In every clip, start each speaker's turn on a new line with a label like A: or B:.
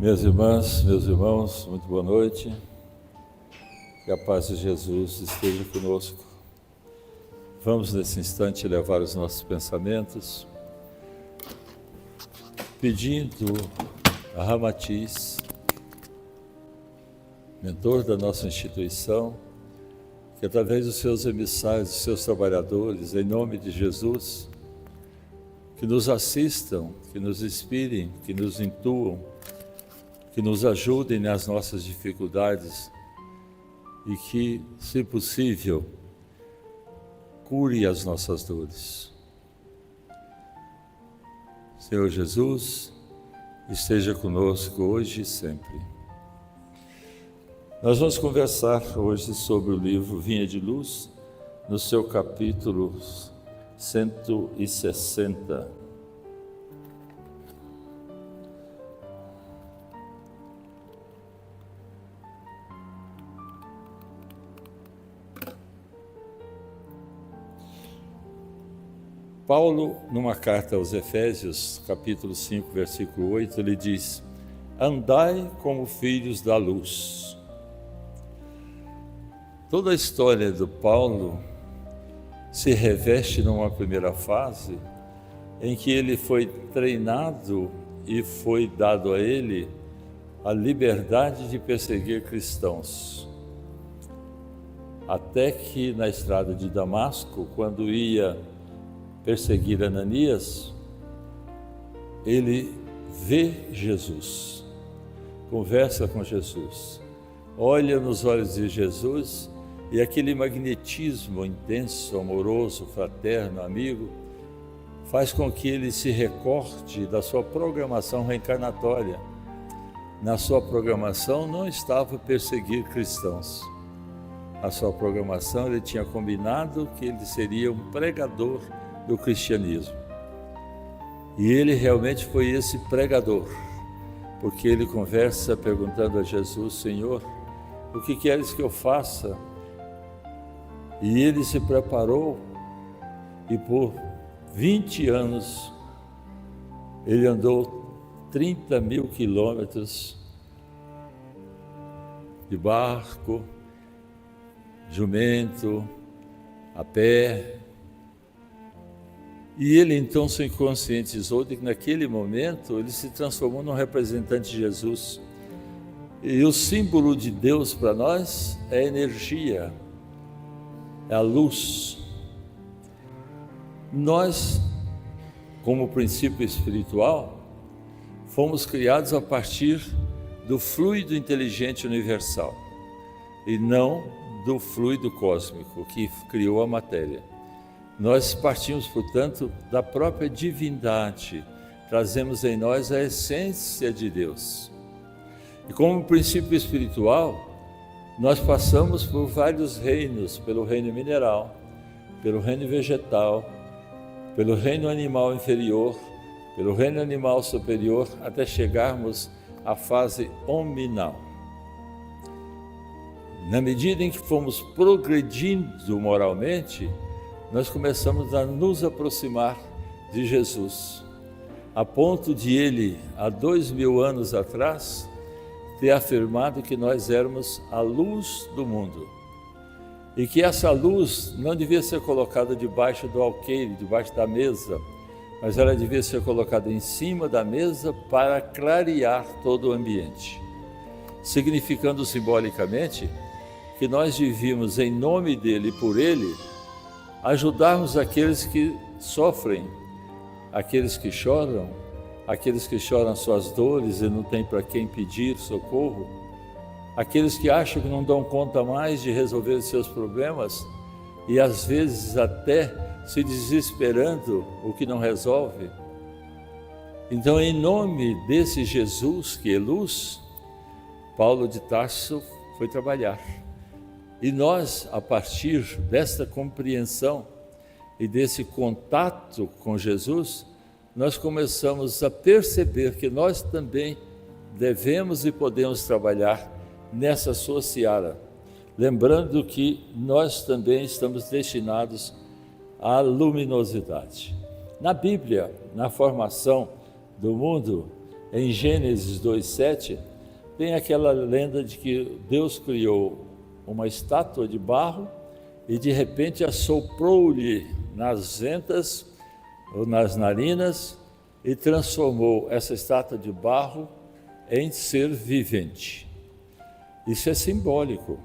A: Minhas irmãs, meus irmãos, muito boa noite. Que a paz de Jesus esteja conosco. Vamos nesse instante levar os nossos pensamentos, pedindo a Ramatiz, mentor da nossa instituição, que através dos seus emissários, dos seus trabalhadores, em nome de Jesus, que nos assistam, que nos inspirem, que nos intuam, que nos ajudem nas nossas dificuldades e que, se possível, cure as nossas dores. Senhor Jesus, esteja conosco hoje e sempre. Nós vamos conversar hoje sobre o livro Vinha de Luz, no seu capítulo 160. Paulo, numa carta aos Efésios, capítulo 5, versículo 8, ele diz: andai como filhos da luz. Toda a história do Paulo se reveste numa primeira fase em que ele foi treinado e foi dado a ele a liberdade de perseguir cristãos. Até que na estrada de Damasco, quando ia perseguir Ananias, ele vê Jesus, conversa com Jesus, olha nos olhos de Jesus e aquele magnetismo intenso, amoroso, fraterno, amigo, faz com que ele se recorde da sua programação reencarnatória. Na sua programação não estava perseguir cristãos. Na sua programação ele tinha combinado que ele seria um pregador do cristianismo. E ele realmente foi esse pregador, porque ele conversa perguntando a Jesus: Senhor, o que queres que eu faça? E ele se preparou e por 20 anos ele andou 30.000 quilômetros de barco, jumento, a pé. E ele então se conscientizou de que naquele momento ele se transformou num representante de Jesus. E o símbolo de Deus para nós é a energia, é a luz. Nós, como princípio espiritual, fomos criados a partir do fluido inteligente universal e não do fluido cósmico que criou a matéria. Nós partimos, portanto, da própria divindade, trazemos em nós a essência de Deus. E como princípio espiritual, nós passamos por vários reinos, pelo reino mineral, pelo reino vegetal, pelo reino animal inferior, pelo reino animal superior, até chegarmos à fase hominal. Na medida em que fomos progredindo moralmente, nós começamos a nos aproximar de Jesus, a ponto de ele, há 2000 anos atrás, ter afirmado que nós éramos a luz do mundo e que essa luz não devia ser colocada debaixo do alqueire, debaixo da mesa, mas ela devia ser colocada em cima da mesa para clarear todo o ambiente, significando simbolicamente que nós devíamos, em nome dele e por ele, ajudarmos aqueles que sofrem, aqueles que choram suas dores e não tem para quem pedir socorro, aqueles que acham que não dão conta mais de resolver os seus problemas e às vezes até se desesperando o que não resolve. Então, em nome desse Jesus que é luz, Paulo de Tarso foi trabalhar. E nós, a partir desta compreensão e desse contato com Jesus, nós começamos a perceber que nós também devemos e podemos trabalhar nessa sua seara, lembrando que nós também estamos destinados à luminosidade. Na Bíblia, na formação do mundo, em Gênesis 2:7, tem aquela lenda de que Deus criou uma estátua de barro e de repente assoprou-lhe nas ventas ou nas narinas e transformou essa estátua de barro em ser vivente. Isso é simbólico,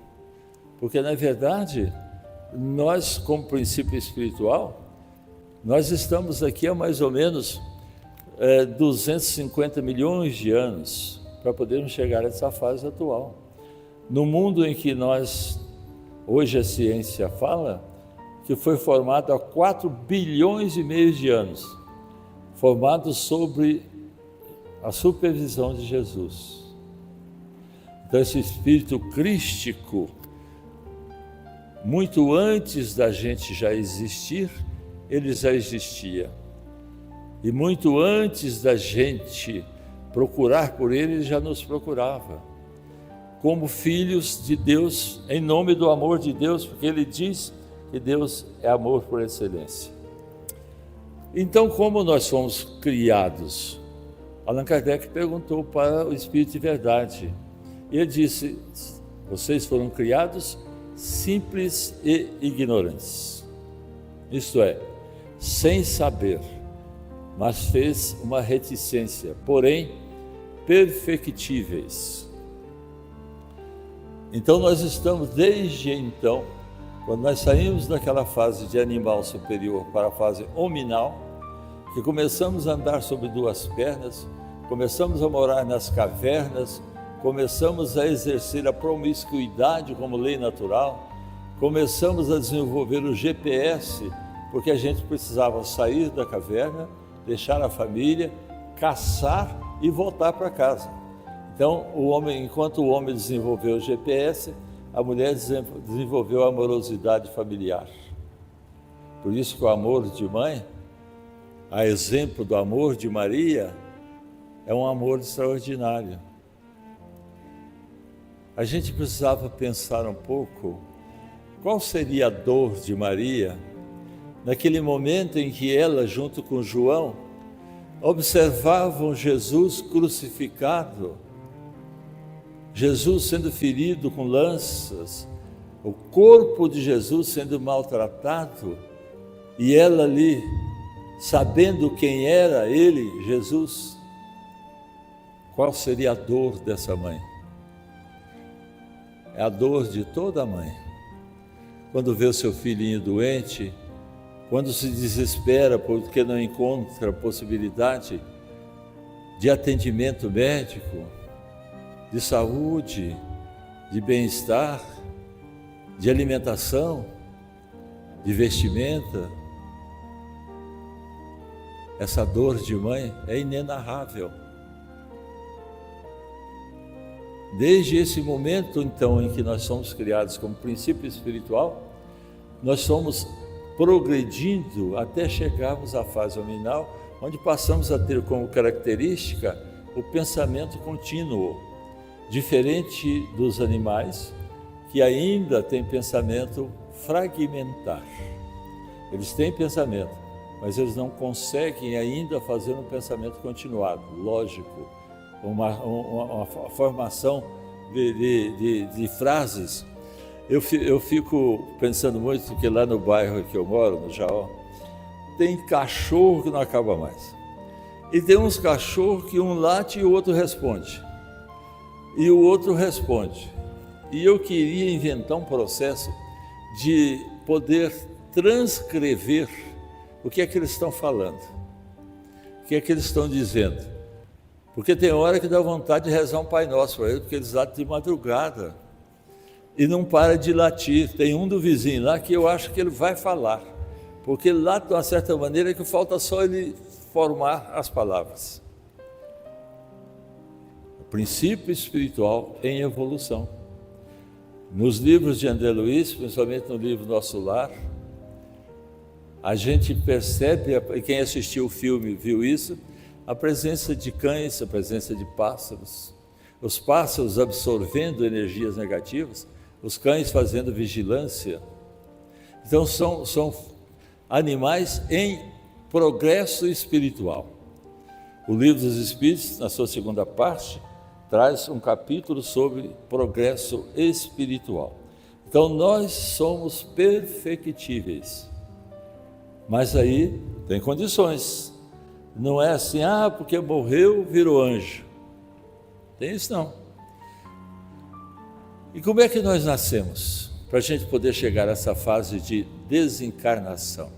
A: porque na verdade nós, como princípio espiritual, nós estamos aqui há mais ou menos 250 milhões de anos para podermos chegar a essa fase atual. No mundo em que nós, hoje a ciência fala, que foi formado há 4 bilhões e meio de anos, formado sobre a supervisão de Jesus. Então esse espírito crístico, muito antes da gente já existir, ele já existia. E muito antes da gente procurar por ele, ele já nos procurava. Como filhos de Deus, em nome do amor de Deus, porque ele diz que Deus é amor por excelência. Então, como nós fomos criados? Allan Kardec perguntou para o Espírito de Verdade. Ele disse: vocês foram criados simples e ignorantes. Isto é, sem saber, mas fez uma reticência, porém perfectíveis. Então nós estamos desde então, quando nós saímos daquela fase de animal superior para a fase hominal, que começamos a andar sobre 2 pernas, começamos a morar nas cavernas, começamos a exercer a promiscuidade como lei natural, começamos a desenvolver o GPS, porque a gente precisava sair da caverna, deixar a família, caçar e voltar para casa. Então, enquanto o homem desenvolveu o GPS, a mulher desenvolveu a amorosidade familiar. Por isso que o amor de mãe, a exemplo do amor de Maria, é um amor extraordinário. A gente precisava pensar um pouco qual seria a dor de Maria naquele momento em que ela, junto com João, observavam Jesus crucificado, Jesus sendo ferido com lanças, o corpo de Jesus sendo maltratado, e ela ali, sabendo quem era ele, Jesus. Qual seria a dor dessa mãe? É a dor de toda mãe. Quando vê o seu filhinho doente, quando se desespera porque não encontra possibilidade de atendimento médico, de saúde, de bem-estar, de alimentação, de vestimenta. Essa dor de mãe é inenarrável. Desde esse momento, então, em que nós somos criados como princípio espiritual, nós somos progredindo até chegarmos à fase hominal, onde passamos a ter como característica o pensamento contínuo, diferente dos animais, que ainda têm pensamento fragmentar. Eles têm pensamento, mas eles não conseguem ainda fazer um pensamento continuado, lógico, uma formação de frases. Eu fico pensando muito, porque lá no bairro que eu moro, no Jaó, tem cachorro que não acaba mais. E tem uns cachorros que um late e o outro responde. E o outro responde. E eu queria inventar um processo de poder transcrever o que é que eles estão falando, o que é que eles estão dizendo. Porque tem hora que dá vontade de rezar um Pai Nosso para eles, porque eles latem de madrugada e não para de latir. Tem um do vizinho lá que eu acho que ele vai falar, porque ele late de uma certa maneira que falta só ele formar as palavras. O princípio espiritual em evolução. Nos livros de André Luiz, principalmente no livro Nosso Lar, a gente percebe, e quem assistiu o filme viu isso, a presença de cães, a presença de pássaros, os pássaros absorvendo energias negativas, os cães fazendo vigilância. Então são animais em progresso espiritual. O Livro dos Espíritos, na sua segunda parte, traz um capítulo sobre progresso espiritual. Então nós somos perfectíveis, mas aí tem condições. Não é assim, porque morreu, virou anjo. Tem isso não. E como é que nós nascemos? Para a gente poder chegar a essa fase de desencarnação.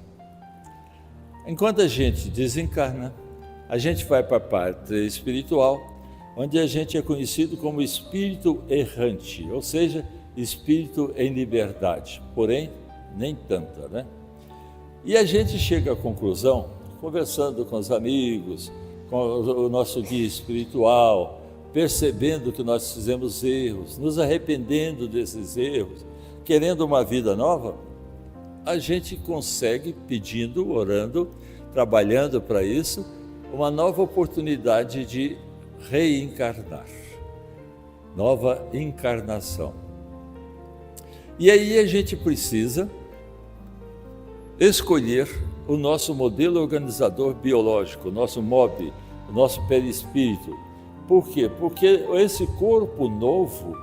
A: Enquanto a gente desencarna, a gente vai para a parte espiritual, onde a gente é conhecido como espírito errante, ou seja, espírito em liberdade, porém, nem tanta, né? E a gente chega à conclusão, conversando com os amigos, com o nosso guia espiritual, percebendo que nós fizemos erros, nos arrependendo desses erros, querendo uma vida nova, a gente consegue, pedindo, orando, trabalhando para isso, uma nova oportunidade de reencarnar, nova encarnação. E aí a gente precisa escolher o nosso modelo organizador biológico, o nosso MOB, o nosso perispírito. Por quê? Porque esse corpo novo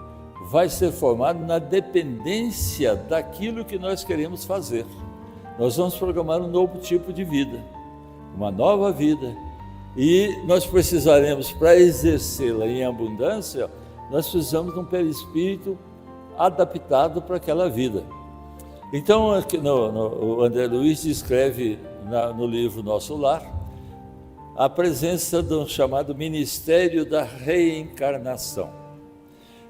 A: vai ser formado na dependência daquilo que nós queremos fazer. Nós vamos programar um novo tipo de vida, uma nova vida. E nós precisaremos, para exercê-la em abundância, nós precisamos de um perispírito adaptado para aquela vida. Então, o André Luiz descreve no livro Nosso Lar a presença do chamado Ministério da Reencarnação.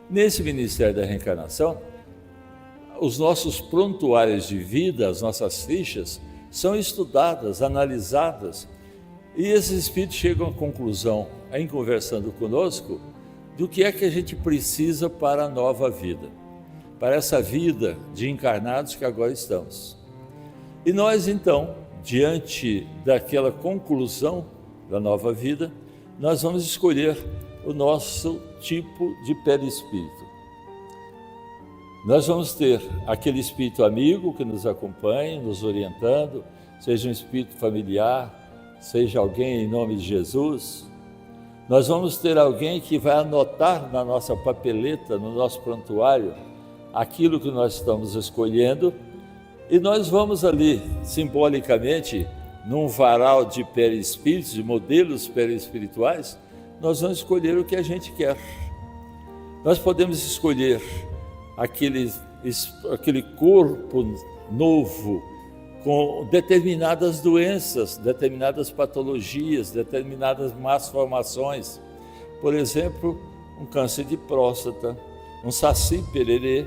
A: Nesse Ministério da Reencarnação, os nossos prontuários de vida, as nossas fichas, são estudadas, analisadas, e esses espíritos chegam à conclusão, em conversando conosco, do que é que a gente precisa para a nova vida, para essa vida de encarnados que agora estamos. E nós, então, diante daquela conclusão da nova vida, nós vamos escolher o nosso tipo de perispírito. Nós vamos ter aquele espírito amigo que nos acompanha, nos orientando, seja um espírito familiar, seja alguém em nome de Jesus. Nós vamos ter alguém que vai anotar na nossa papeleta, no nosso prontuário, aquilo que nós estamos escolhendo, e nós vamos ali, simbolicamente, num varal de perispíritos, de modelos perispirituais, nós vamos escolher o que a gente quer. Nós podemos escolher aquele corpo novo, com determinadas doenças, determinadas patologias, determinadas más formações. Por exemplo, um câncer de próstata, um saci pererê,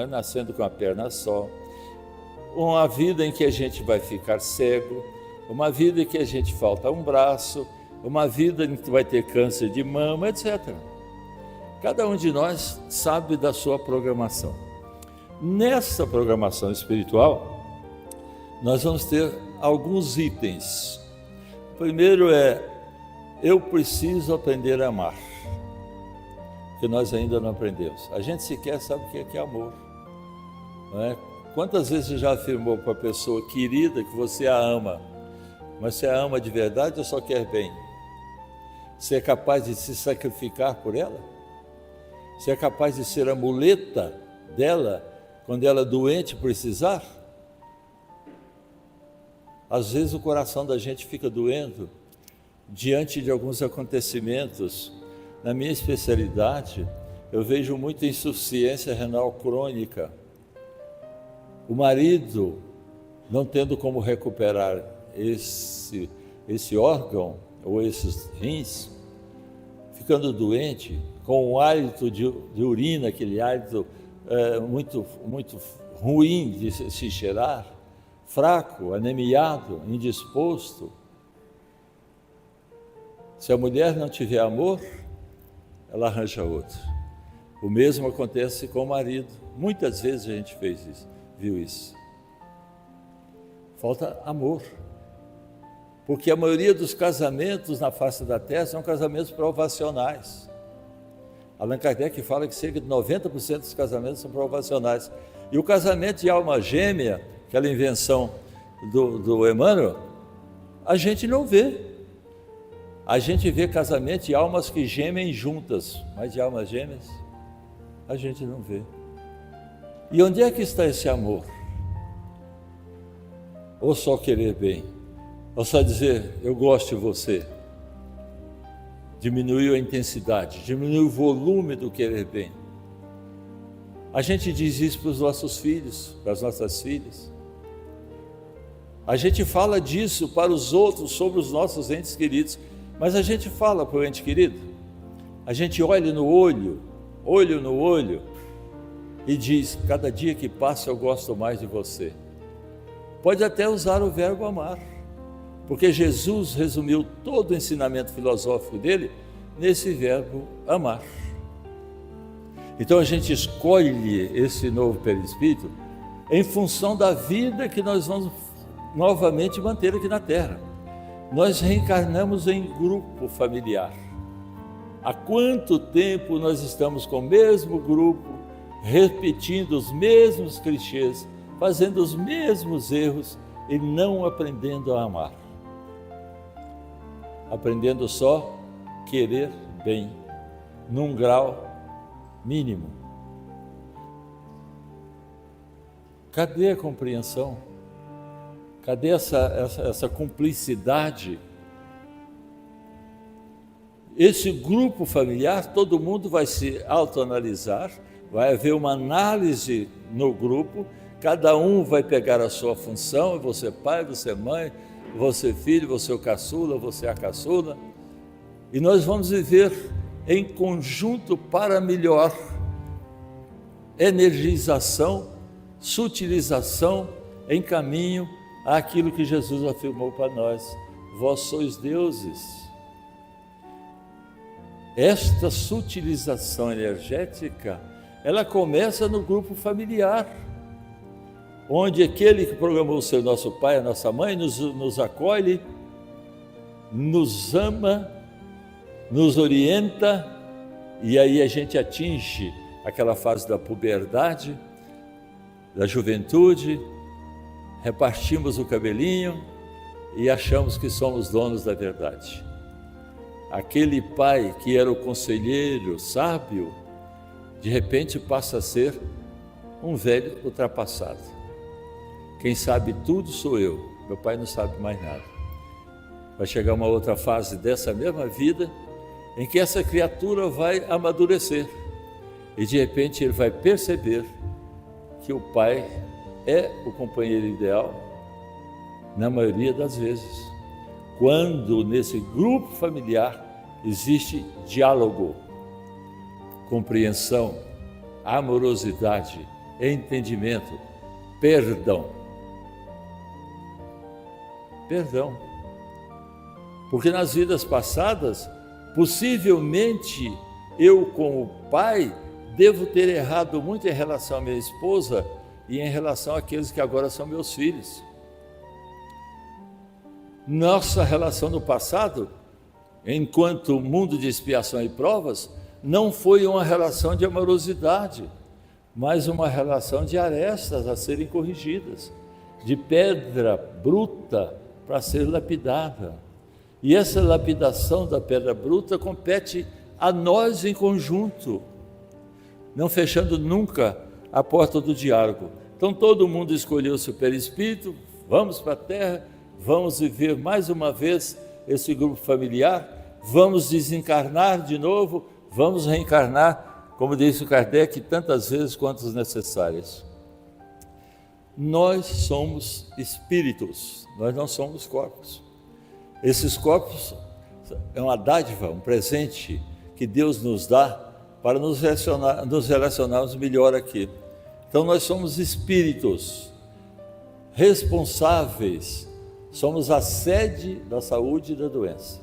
A: nascendo com a perna só, uma vida em que a gente vai ficar cego, uma vida em que a gente falta um braço, uma vida em que vai ter câncer de mama, etc. Cada um de nós sabe da sua programação. Nessa programação espiritual, nós vamos ter alguns itens. O primeiro é, eu preciso aprender a amar, que nós ainda não aprendemos. A gente sequer sabe o que é amor, não é? Quantas vezes você já afirmou para a pessoa querida que você a ama, mas você a ama de verdade ou só quer bem? Você é capaz de se sacrificar por ela? Você é capaz de ser a muleta dela quando ela doente precisar? Às vezes o coração da gente fica doendo diante de alguns acontecimentos. Na minha especialidade, eu vejo muita insuficiência renal crônica. O marido, não tendo como recuperar esse órgão ou esses rins, ficando doente, com um hálito de urina, aquele hálito muito ruim de se cheirar, fraco, anemiado, indisposto. Se a mulher não tiver amor, ela arranja outro. O mesmo acontece com o marido. Muitas vezes a gente viu isso. Falta amor. Porque a maioria dos casamentos na face da Terra são casamentos provacionais. Allan Kardec fala que cerca de 90% dos casamentos são provacionais. E o casamento de alma gêmea, aquela invenção do Emmanuel, a gente não vê. A gente vê casamento de almas que gemem juntas, mas de almas gêmeas a gente não vê. E onde é que está esse amor? Ou só querer bem, ou só dizer, eu gosto de você. Diminuiu a intensidade, diminuiu o volume do querer bem. A gente diz isso para os nossos filhos, para as nossas filhas. A gente fala disso para os outros, sobre os nossos entes queridos, mas a gente fala para o ente querido, a gente olha no olho, olho no olho, e diz, cada dia que passa eu gosto mais de você. Pode até usar o verbo amar, porque Jesus resumiu todo o ensinamento filosófico dele nesse verbo amar. Então a gente escolhe esse novo perispírito em função da vida que nós vamos novamente manter aqui na Terra. Nós reencarnamos em grupo familiar. Há quanto tempo nós estamos com o mesmo grupo, repetindo os mesmos clichês, fazendo os mesmos erros e não aprendendo a amar. Aprendendo só querer bem, num grau mínimo. Cadê a compreensão? Cadê essa cumplicidade? Esse grupo familiar, todo mundo vai se autoanalisar, vai haver uma análise no grupo, cada um vai pegar a sua função, você pai, você mãe, você filho, você o caçula, você a caçula, e nós vamos viver em conjunto para melhor energização, sutilização em caminho àquilo que Jesus afirmou para nós: vós sois deuses. Esta sutilização energética, ela começa no grupo familiar, onde aquele que programou ser nosso pai, a nossa mãe, nos acolhe, nos ama, nos orienta, e aí a gente atinge aquela fase da puberdade, da juventude, repartimos o cabelinho e achamos que somos donos da verdade. Aquele pai que era o conselheiro sábio, de repente passa a ser um velho ultrapassado. Quem sabe tudo sou eu, meu pai não sabe mais nada. Vai chegar uma outra fase dessa mesma vida, em que essa criatura vai amadurecer, e de repente ele vai perceber que o pai é o companheiro ideal, na maioria das vezes, quando nesse grupo familiar existe diálogo, compreensão, amorosidade, entendimento, perdão. Perdão. Porque nas vidas passadas, possivelmente eu, como pai, devo ter errado muito em relação à minha esposa e em relação àqueles que agora são meus filhos. Nossa relação no passado, enquanto mundo de expiação e provas, não foi uma relação de amorosidade, mas uma relação de arestas a serem corrigidas, de pedra bruta para ser lapidada. E essa lapidação da pedra bruta compete a nós em conjunto, não fechando nunca a porta do diálogo. Então todo mundo escolheu seu perispírito, vamos para a Terra, vamos viver mais uma vez esse grupo familiar, vamos desencarnar de novo, vamos reencarnar, como disse o Kardec, tantas vezes quantas necessárias. Nós somos espíritos, nós não somos corpos. Esses corpos é uma dádiva, um presente que Deus nos dá para nos relacionarmos melhor aqui. Então nós somos espíritos responsáveis, somos a sede da saúde e da doença.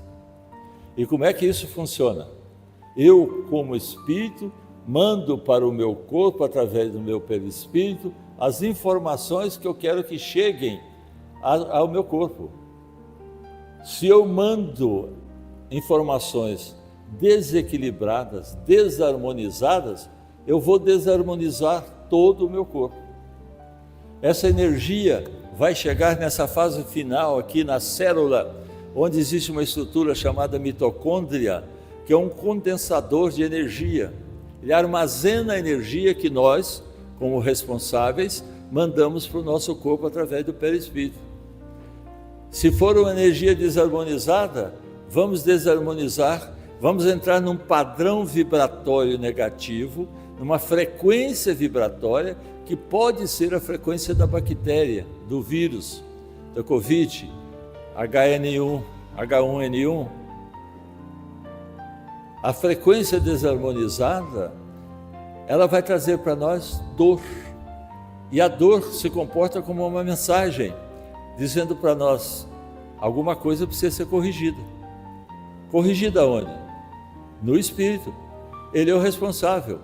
A: E como é que isso funciona? Eu, como espírito, mando para o meu corpo, através do meu perispírito, as informações que eu quero que cheguem ao meu corpo. Se eu mando informações desequilibradas, desarmonizadas, eu vou desarmonizar todo o meu corpo. Essa energia vai chegar nessa fase final aqui na célula onde existe uma estrutura chamada mitocôndria, que é um condensador de energia. Ele armazena a energia que nós, como responsáveis, mandamos para o nosso corpo através do perispírito. Se for uma energia desarmonizada, vamos desarmonizar, vamos entrar num padrão vibratório negativo, numa frequência vibratória que pode ser a frequência da bactéria, do vírus, da Covid, H1N1. A frequência desarmonizada, ela vai trazer para nós dor. E a dor se comporta como uma mensagem, dizendo para nós, alguma coisa precisa ser corrigida. Corrigida onde? No espírito. Ele é o responsável.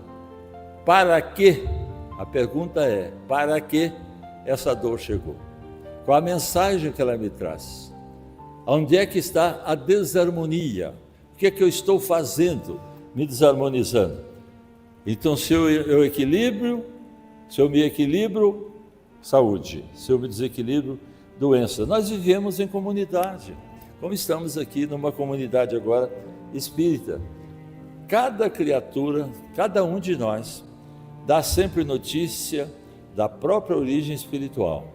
A: Para quê? A pergunta é, para que essa dor chegou? Qual a mensagem que ela me traz? Onde é que está a desarmonia? O que é que eu estou fazendo me desarmonizando? Então, se eu equilibro, se eu me equilibro, saúde. Se eu me desequilibro, doença. Nós vivemos em comunidade, como estamos aqui numa comunidade agora espírita. Cada criatura, cada um de nós, dá sempre notícia da própria origem espiritual.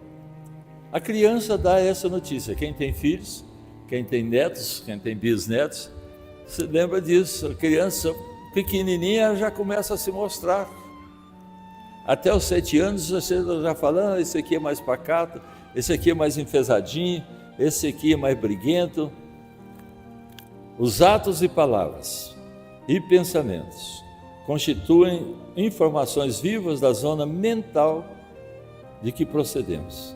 A: A criança dá essa notícia. Quem tem filhos, quem tem netos, quem tem bisnetos, se lembra disso. A criança pequenininha já começa a se mostrar. Até os 7 anos você já falando, esse aqui é mais pacato, esse aqui é mais enfesadinho, esse aqui é mais briguento. Os atos e palavras e pensamentos constituem informações vivas da zona mental de que procedemos.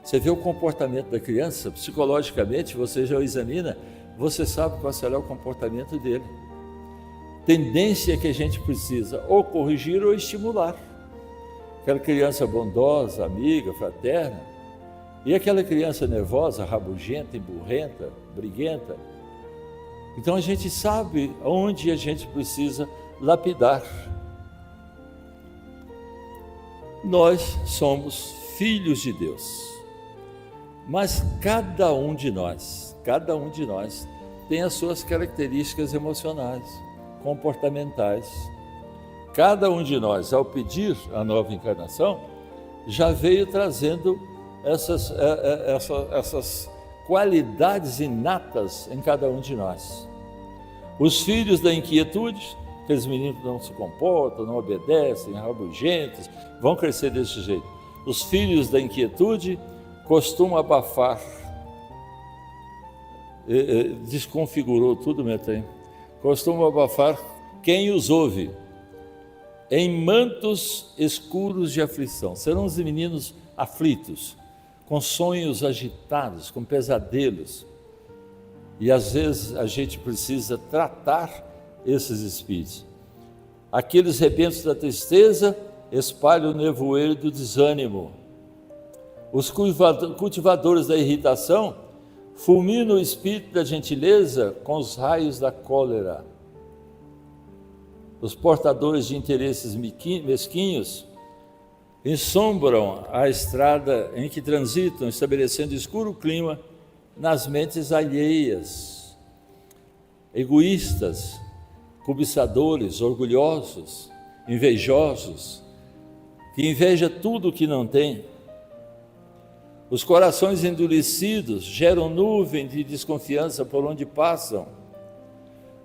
A: Você vê o comportamento da criança, psicologicamente, você já o examina, você sabe qual será o comportamento dele. Tendência que a gente precisa ou corrigir ou estimular. Aquela criança bondosa, amiga, fraterna, e aquela criança nervosa, rabugenta, emburrenta, briguenta. Então a gente sabe onde a gente precisa lapidar. Nós somos filhos de Deus, mas cada um de nós tem as suas características emocionais, comportamentais. Cada um de nós, ao pedir a nova encarnação, já veio trazendo essas qualidades inatas em cada um de nós. Os filhos da inquietude, aqueles meninos que não se comportam, não obedecem, rabugentos, vão crescer desse jeito. Os filhos da inquietude costumam abafar, desconfigurou tudo, meu trem, costumam abafar quem os ouve, em mantos escuros de aflição. Serão os meninos aflitos, com sonhos agitados, com pesadelos. E às vezes a gente precisa tratar esses espíritos. Aqueles rebentos da tristeza espalham o nevoeiro do desânimo. Os cultivadores da irritação fulminam o espírito da gentileza com os raios da cólera. Os portadores de interesses mesquinhos ensombram a estrada em que transitam, estabelecendo escuro clima nas mentes alheias. Egoístas, cobiçadores, orgulhosos, invejosos, que inveja tudo o que não tem. Os corações endurecidos geram nuvem de desconfiança por onde passam.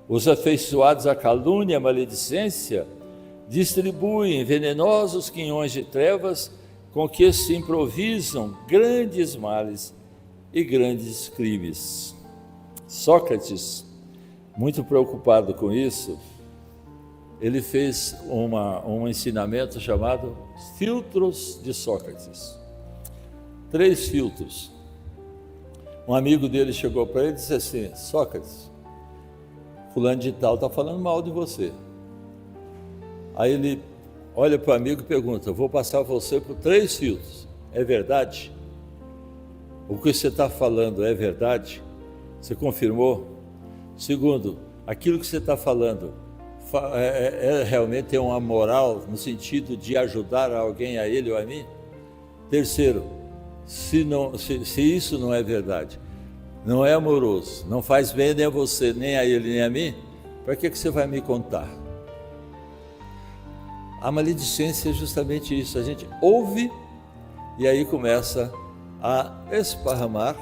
A: Os afeiçoados à calúnia e à maledicência distribuem venenosos quinhões de trevas com que se improvisam grandes males e grandes crimes. Sócrates, muito preocupado com isso, ele fez um ensinamento chamado filtros de Sócrates. 3 filtros. Um amigo dele chegou para ele e disse assim: Sócrates, fulano de tal está falando mal de você. Aí ele olha para o amigo e pergunta: vou passar você por 3 filtros. É verdade? O que você está falando é verdade? Você confirmou? Segundo, aquilo que você está falando realmente tem uma moral no sentido de ajudar alguém, a ele ou a mim? Terceiro, se isso não é verdade, não é amoroso, não faz bem nem a você, nem a ele, nem a mim, para que você vai me contar? A maledicência é justamente isso, a gente ouve e aí começa a esparramar,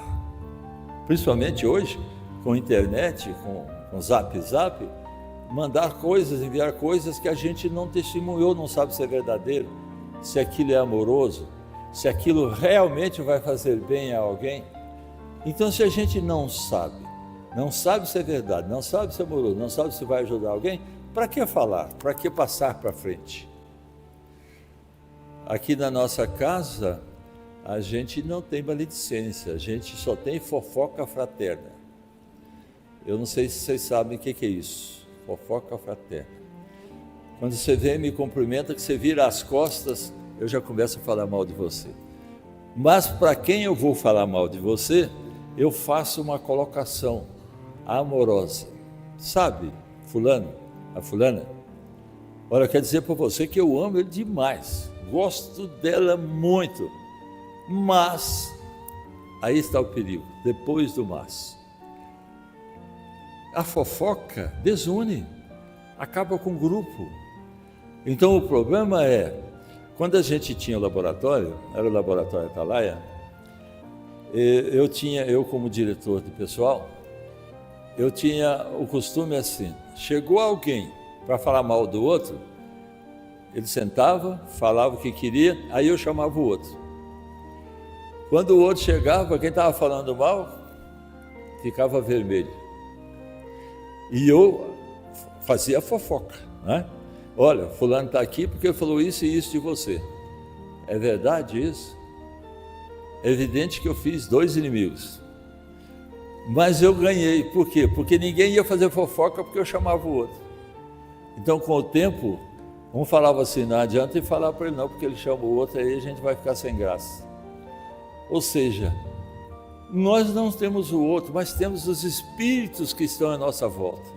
A: principalmente hoje, com internet, com zap, mandar coisas, enviar coisas que a gente não testemunhou, não sabe se é verdadeiro, se aquilo é amoroso, se aquilo realmente vai fazer bem a alguém. Então, se a gente não sabe se é verdade, não sabe se é amoroso, não sabe se vai ajudar alguém, para que falar? Para que passar para frente? Aqui na nossa casa, a gente não tem maledicência, a gente só tem fofoca fraterna. Eu não sei se vocês sabem o que é isso, fofoca fraterna. Quando você vem e me cumprimenta, que você vira as costas, eu já começo a falar mal de você. Mas para quem eu vou falar mal de você, eu faço uma colocação amorosa. Sabe, fulano, a fulana? Olha, eu quero dizer para você que eu amo ele demais, gosto dela muito, mas, aí está o perigo, depois do mas. A fofoca desune, acaba com o grupo. Então o problema é, quando a gente tinha o laboratório, era o laboratório Atalaia, eu como diretor de pessoal, eu tinha o costume assim, chegou alguém para falar mal do outro, ele sentava, falava o que queria, aí eu chamava o outro. Quando o outro chegava, quem estava falando mal, ficava vermelho. E eu fazia fofoca, né? Olha, fulano está aqui porque falou isso e isso de você. É verdade isso? É evidente que eu fiz 2 inimigos. Mas eu ganhei, por quê? Porque ninguém ia fazer fofoca porque eu chamava o outro. Então, com o tempo, um falava assim, não adianta e falar para ele não, porque ele chama o outro, aí a gente vai ficar sem graça. Ou seja, nós não temos o outro, mas temos os espíritos que estão à nossa volta,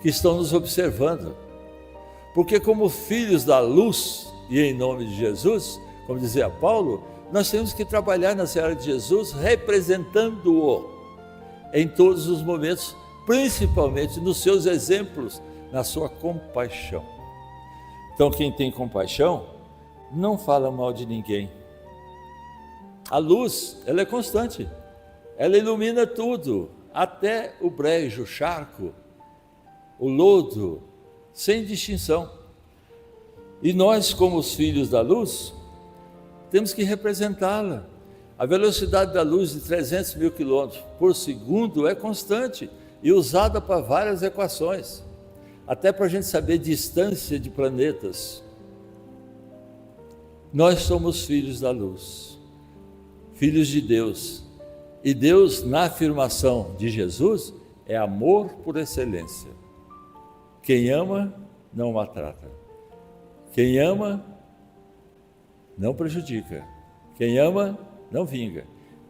A: que estão nos observando. Porque como filhos da luz, e em nome de Jesus, como dizia Paulo, nós temos que trabalhar na seara de Jesus, representando-o em todos os momentos, principalmente nos seus exemplos, na sua compaixão. Então, quem tem compaixão, não fala mal de ninguém. A luz, ela é constante, ela ilumina tudo, até o brejo, o charco, o lodo, sem distinção. E nós, como os filhos da luz, temos que representá-la. A velocidade da luz de 300 mil quilômetros por segundo é constante e usada para várias equações, até para a gente saber distância de planetas. Nós somos filhos da luz, filhos de Deus. E Deus, na afirmação de Jesus, é amor por excelência. Quem ama, não maltrata. Quem ama, não prejudica. Quem ama, não vinga.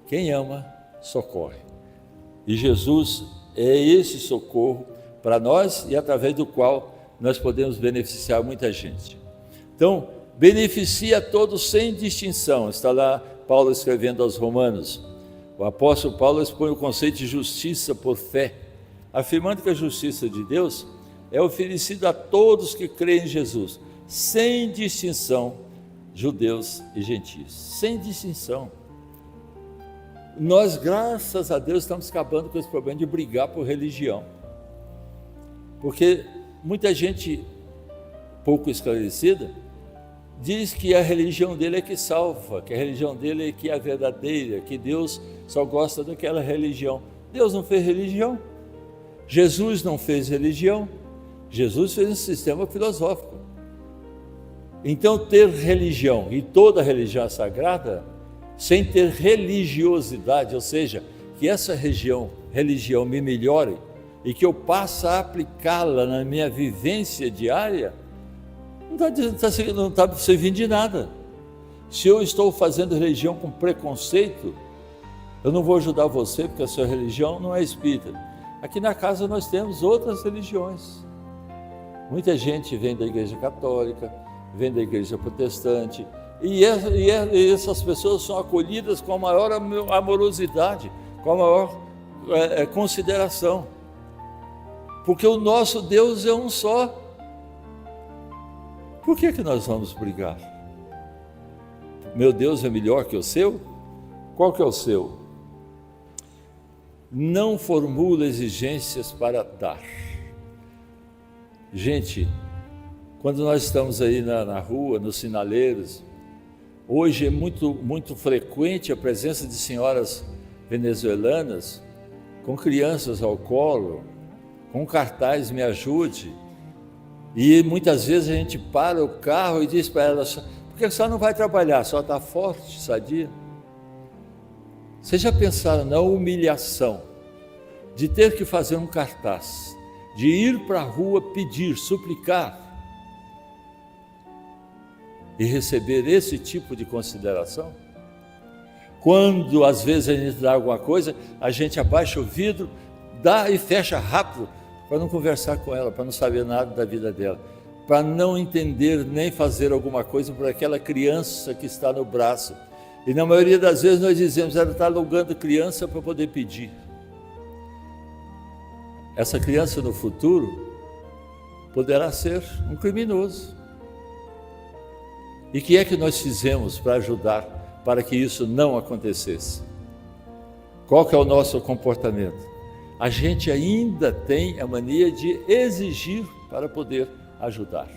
A: Quem ama, socorre. E Jesus é esse socorro para nós e através do qual nós podemos beneficiar muita gente. Então, beneficia a todos sem distinção. Está lá Paulo escrevendo aos Romanos. O apóstolo Paulo expõe o conceito de justiça por fé, afirmando que a justiça de Deus é oferecida a todos que creem em Jesus, sem distinção, judeus e gentios, sem distinção. Nós, graças a Deus, estamos acabando com esse problema de brigar por religião, porque muita gente pouco esclarecida diz que a religião dele é que salva, que a religião dele é que é a verdadeira, que Deus só gosta daquela religião. Deus não fez religião, Jesus não fez religião, Jesus fez um sistema filosófico. Então, ter religião, e toda religião é sagrada, sem ter religiosidade, ou seja, que essa religião me melhore e que eu passe a aplicá-la na minha vivência diária, não está servindo de nada. Se eu estou fazendo religião com preconceito, eu não vou ajudar você, porque a sua religião não é espírita. Aqui na casa nós temos outras religiões. Muita gente vem da igreja católica, vem da igreja protestante, e essas pessoas são acolhidas com a maior amorosidade, com a maior consideração, porque o nosso Deus é um só. Por que nós vamos brigar? Meu Deus é melhor que o seu? Qual que é o seu? Não formula exigências para dar. Gente, quando nós estamos aí na rua, nos sinaleiros, hoje é muito frequente a presença de senhoras venezuelanas com crianças ao colo, com cartaz "Me ajude", e muitas vezes a gente para o carro e diz para elas: por que só não vai trabalhar? Só está forte, sadia? Vocês já pensaram na humilhação de ter que fazer um cartaz, de ir para a rua pedir, suplicar e receber esse tipo de consideração? Quando às vezes a gente dá alguma coisa, a gente abaixa o vidro, dá e fecha rápido, para não conversar com ela, para não saber nada da vida dela, para não entender nem fazer alguma coisa por aquela criança que está no braço. E na maioria das vezes nós dizemos: ela está alugando criança para poder pedir. Essa criança no futuro poderá ser um criminoso. E o que é que nós fizemos para ajudar, para que isso não acontecesse? Qual que é o nosso comportamento? A gente ainda tem a mania de exigir para poder ajudar,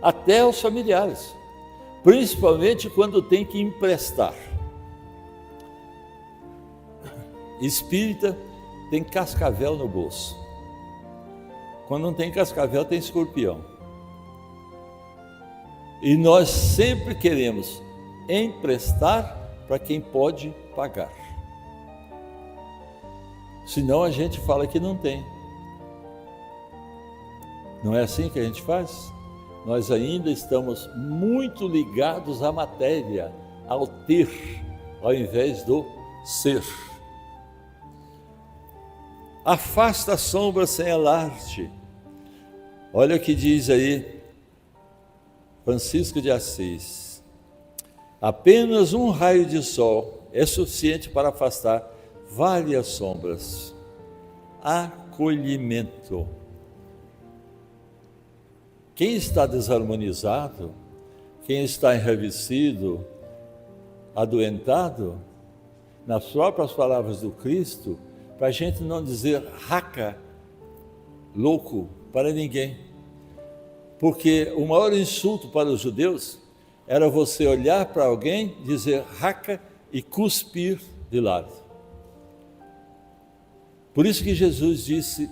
A: até os familiares, principalmente quando tem que emprestar. Espírita tem cascavel no bolso. Quando não tem cascavel, tem escorpião. E nós sempre queremos emprestar para quem pode pagar. Senão a gente fala que não tem. Não é assim que a gente faz? Nós ainda estamos muito ligados à matéria, ao ter, ao invés do ser. Afasta a sombra sem alarde. Olha o que diz aí Francisco de Assis: apenas um raio de sol é suficiente para afastar várias sombras. Acolhimento. Quem está desarmonizado, quem está enraivecido, adoentado, nas próprias palavras do Cristo, para a gente não dizer raca, louco, para ninguém. Porque o maior insulto para os judeus era você olhar para alguém, dizer raca e cuspir de lado. Por isso que Jesus disse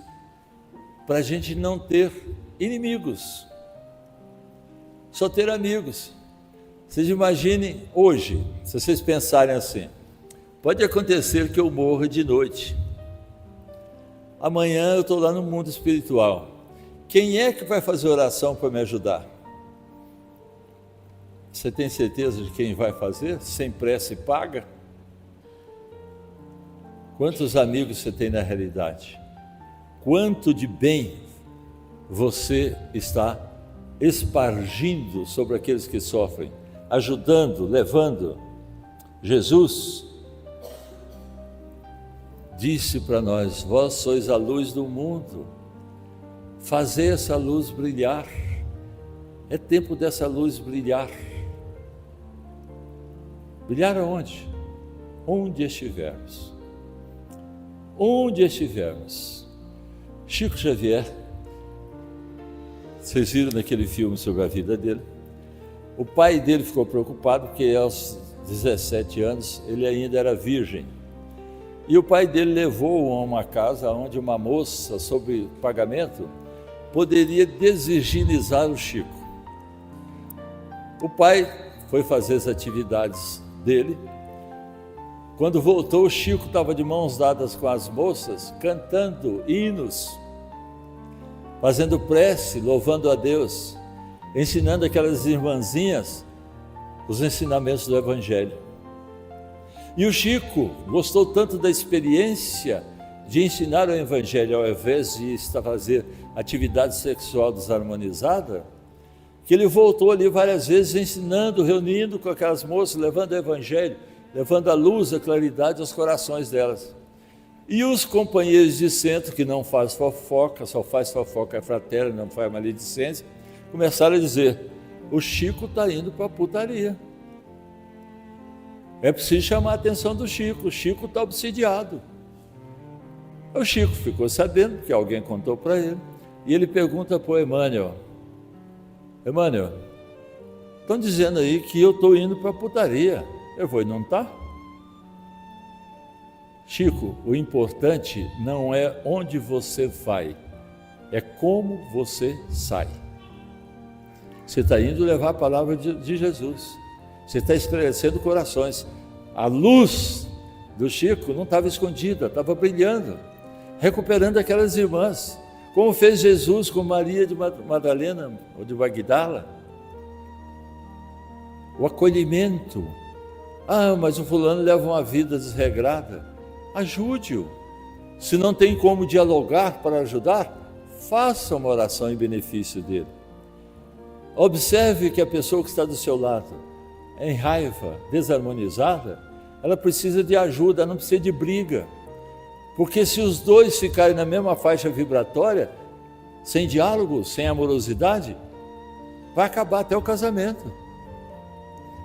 A: para a gente não ter inimigos, só ter amigos. Vocês imaginem hoje, se vocês pensarem assim: pode acontecer que eu morra de noite, amanhã eu estou lá no mundo espiritual, quem é que vai fazer oração para me ajudar? Você tem certeza de quem vai fazer? Sem pressa e paga? Quantos amigos você tem na realidade? Quanto de bem você está espargindo sobre aqueles que sofrem, ajudando, levando? Jesus disse para nós: vós sois a luz do mundo, fazei essa luz brilhar. É tempo dessa luz brilhar. Brilhar aonde? Onde estivermos. Onde estivermos. Chico Xavier, vocês viram naquele filme sobre a vida dele, o pai dele ficou preocupado porque aos 17 anos ele ainda era virgem. E o pai dele levou-o a uma casa onde uma moça, sob pagamento, poderia desvirginizar o Chico. O pai foi fazer as atividades dele. Quando voltou, o Chico estava de mãos dadas com as moças, cantando hinos, fazendo prece, louvando a Deus, ensinando aquelas irmãzinhas os ensinamentos do Evangelho. E o Chico gostou tanto da experiência de ensinar o Evangelho ao invés de fazer atividade sexual desarmonizada, que ele voltou ali várias vezes ensinando, reunindo com aquelas moças, levando o Evangelho, levando a luz, a claridade aos corações delas. E os companheiros de centro, que não faz fofoca, só faz fofoca fraterna, não faz maledicência, começaram a dizer: o Chico está indo para a putaria. É preciso chamar a atenção do Chico, o Chico está obsidiado. O Chico ficou sabendo, porque alguém contou para ele, e ele pergunta para o Emmanuel: Emmanuel, estão dizendo aí que eu estou indo para a putaria, eu vou e não está? Chico, o importante não é onde você vai, é como você sai. Você está indo levar a palavra de Jesus, você está esclarecendo corações. A luz do Chico não estava escondida, estava brilhando, recuperando aquelas irmãs, como fez Jesus com Maria de Madalena ou de Magdala. O acolhimento. Ah, mas o fulano leva uma vida desregrada. Ajude-o. Se não tem como dialogar para ajudar, faça uma oração em benefício dele. Observe que a pessoa que está do seu lado, em raiva, desarmonizada, ela precisa de ajuda, não precisa de briga. Porque se os dois ficarem na mesma faixa vibratória, sem diálogo, sem amorosidade, vai acabar até o casamento,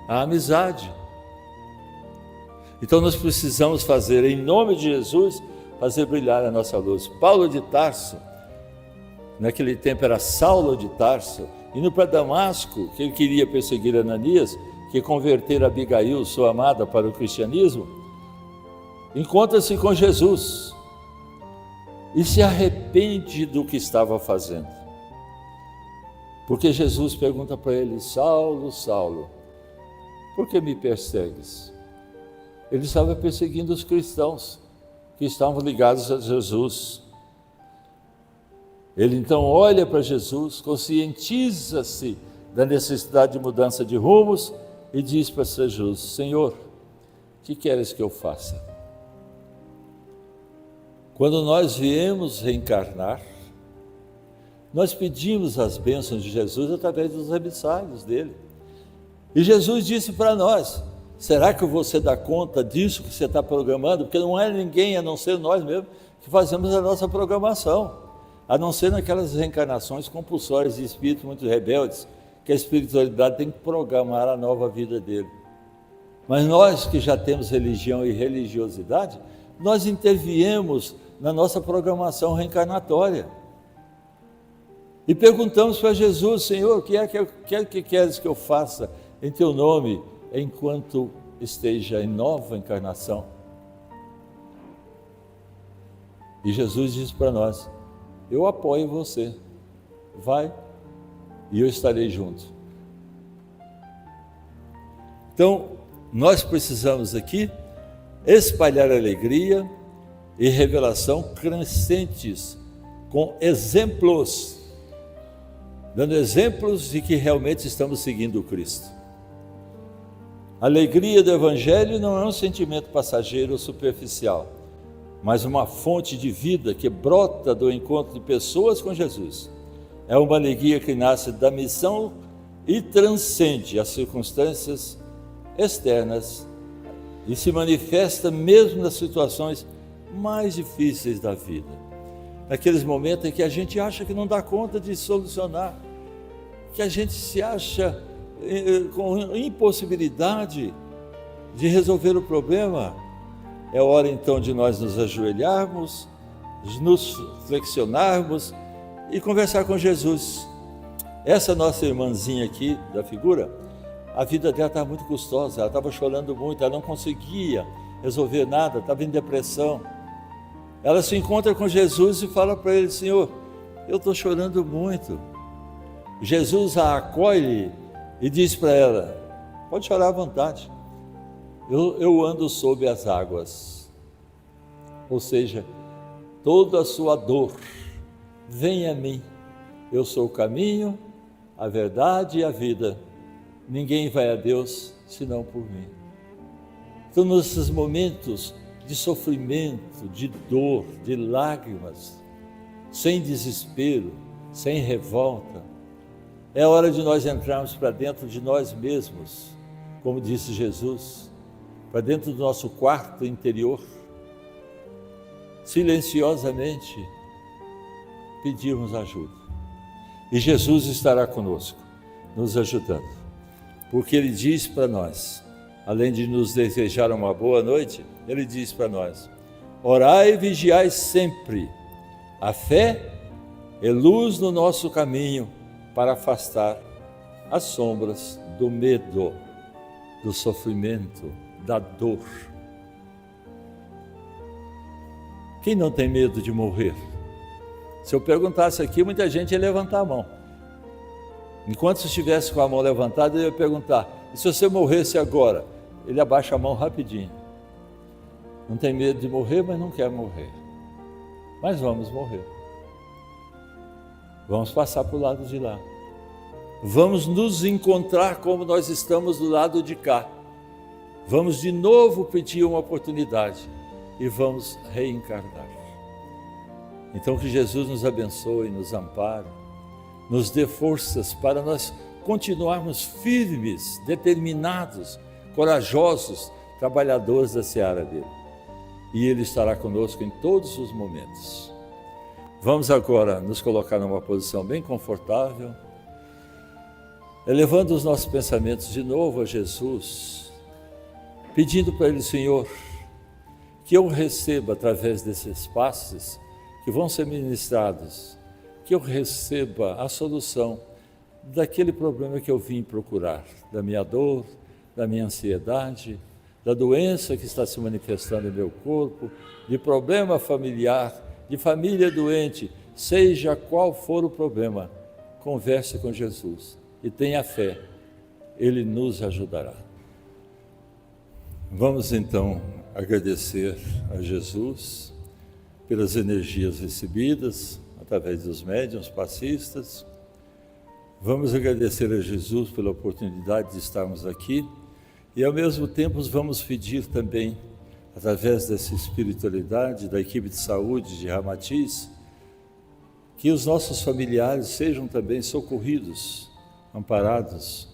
A: a amizade. Então nós precisamos fazer, em nome de Jesus, fazer brilhar a nossa luz. Paulo de Tarso, naquele tempo era Saulo de Tarso, indo para Damasco, que ele queria perseguir Ananias, que converter Abigail, sua amada, para o cristianismo, encontra-se com Jesus e se arrepende do que estava fazendo. Porque Jesus pergunta para ele: Saulo, Saulo, por que me persegues? Ele estava perseguindo os cristãos que estavam ligados a Jesus. Ele então olha para Jesus, conscientiza-se da necessidade de mudança de rumos e diz para Jesus: Senhor, o que queres que eu faça? Quando nós viemos reencarnar, nós pedimos as bênçãos de Jesus através dos emissários dele. E Jesus disse para nós: será que você dá conta disso que você está programando? Porque não é ninguém, a não ser nós mesmos, que fazemos a nossa programação, a não ser naquelas reencarnações compulsórias de espíritos muito rebeldes, que a espiritualidade tem que programar a nova vida dele. Mas nós que já temos religião e religiosidade, nós interviemos na nossa programação reencarnatória. E perguntamos para Jesus: Senhor, o que é que queres que eu faça em teu nome, enquanto esteja em nova encarnação? E Jesus diz para nós: eu apoio você, vai e eu estarei junto. Então, nós precisamos aqui espalhar alegria e revelação crescentes, com exemplos, dando exemplos de que realmente estamos seguindo o Cristo. A alegria do Evangelho não é um sentimento passageiro ou superficial, mas uma fonte de vida que brota do encontro de pessoas com Jesus. É uma alegria que nasce da missão e transcende as circunstâncias externas e se manifesta mesmo nas situações mais difíceis da vida. Naqueles momentos em que a gente acha que não dá conta de solucionar, que a gente se acha com impossibilidade de resolver o problema, é hora então de nós nos ajoelharmos, nos flexionarmos e conversar com Jesus. Essa nossa irmãzinha aqui da figura, a vida dela estava muito custosa, ela estava chorando muito, ela não conseguia resolver nada, estava em depressão. Ela se encontra com Jesus e fala para ele: Senhor, eu estou chorando muito. Jesus a acolhe e diz para ela: pode chorar à vontade, eu ando sob as águas. Ou seja, toda a sua dor, vem a mim, eu sou o caminho, a verdade e a vida, ninguém vai a Deus senão por mim. Então, nesses momentos de sofrimento, de dor, de lágrimas, sem desespero, sem revolta, é hora de nós entrarmos para dentro de nós mesmos, como disse Jesus, para dentro do nosso quarto interior, silenciosamente, pedirmos ajuda. E Jesus estará conosco, nos ajudando. Porque Ele diz para nós, além de nos desejar uma boa noite, Ele diz para nós: orai e vigiai sempre. A fé é luz no nosso caminho para afastar as sombras do medo, do sofrimento, da dor. Quem não tem medo de morrer? Se eu perguntasse aqui, muita gente ia levantar a mão. Enquanto estivesse com a mão levantada, eu ia perguntar: e se você morresse agora? Ele abaixa a mão rapidinho. Não tem medo de morrer, mas não quer morrer. Mas vamos morrer. Vamos passar para o lado de lá. Vamos nos encontrar como nós estamos do lado de cá. Vamos de novo pedir uma oportunidade e vamos reencarnar. Então que Jesus nos abençoe, nos ampare, nos dê forças para nós continuarmos firmes, determinados, corajosos, trabalhadores da seara dele. E Ele estará conosco em todos os momentos. Vamos agora nos colocar numa posição bem confortável, elevando os nossos pensamentos de novo a Jesus, pedindo para Ele: Senhor, que eu receba através desses passos que vão ser ministrados, que eu receba a solução daquele problema que eu vim procurar, da minha dor, da minha ansiedade, da doença que está se manifestando em meu corpo, de problema familiar, de família doente, seja qual for o problema, converse com Jesus e tenha fé, Ele nos ajudará. Vamos então agradecer a Jesus pelas energias recebidas através dos médiuns passistas. Vamos agradecer a Jesus pela oportunidade de estarmos aqui e ao mesmo tempo vamos pedir também, através dessa espiritualidade da equipe de saúde de Ramatiz, que os nossos familiares sejam também socorridos, amparados,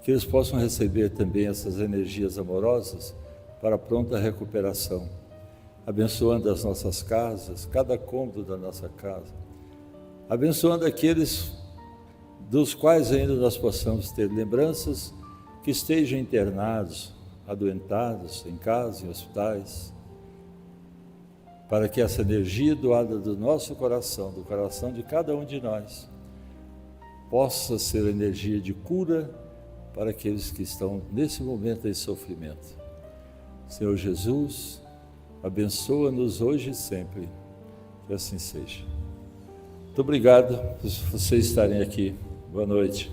A: que eles possam receber também essas energias amorosas para pronta recuperação, abençoando as nossas casas, cada cômodo da nossa casa, abençoando aqueles dos quais ainda nós possamos ter lembranças, que estejam internados, adoentados, em casa, em hospitais, para que essa energia doada do nosso coração, do coração de cada um de nós, possa ser energia de cura para aqueles que estão nesse momento de sofrimento. Senhor Jesus, abençoa-nos hoje e sempre, que assim seja. Muito obrigado por vocês estarem aqui. Boa noite.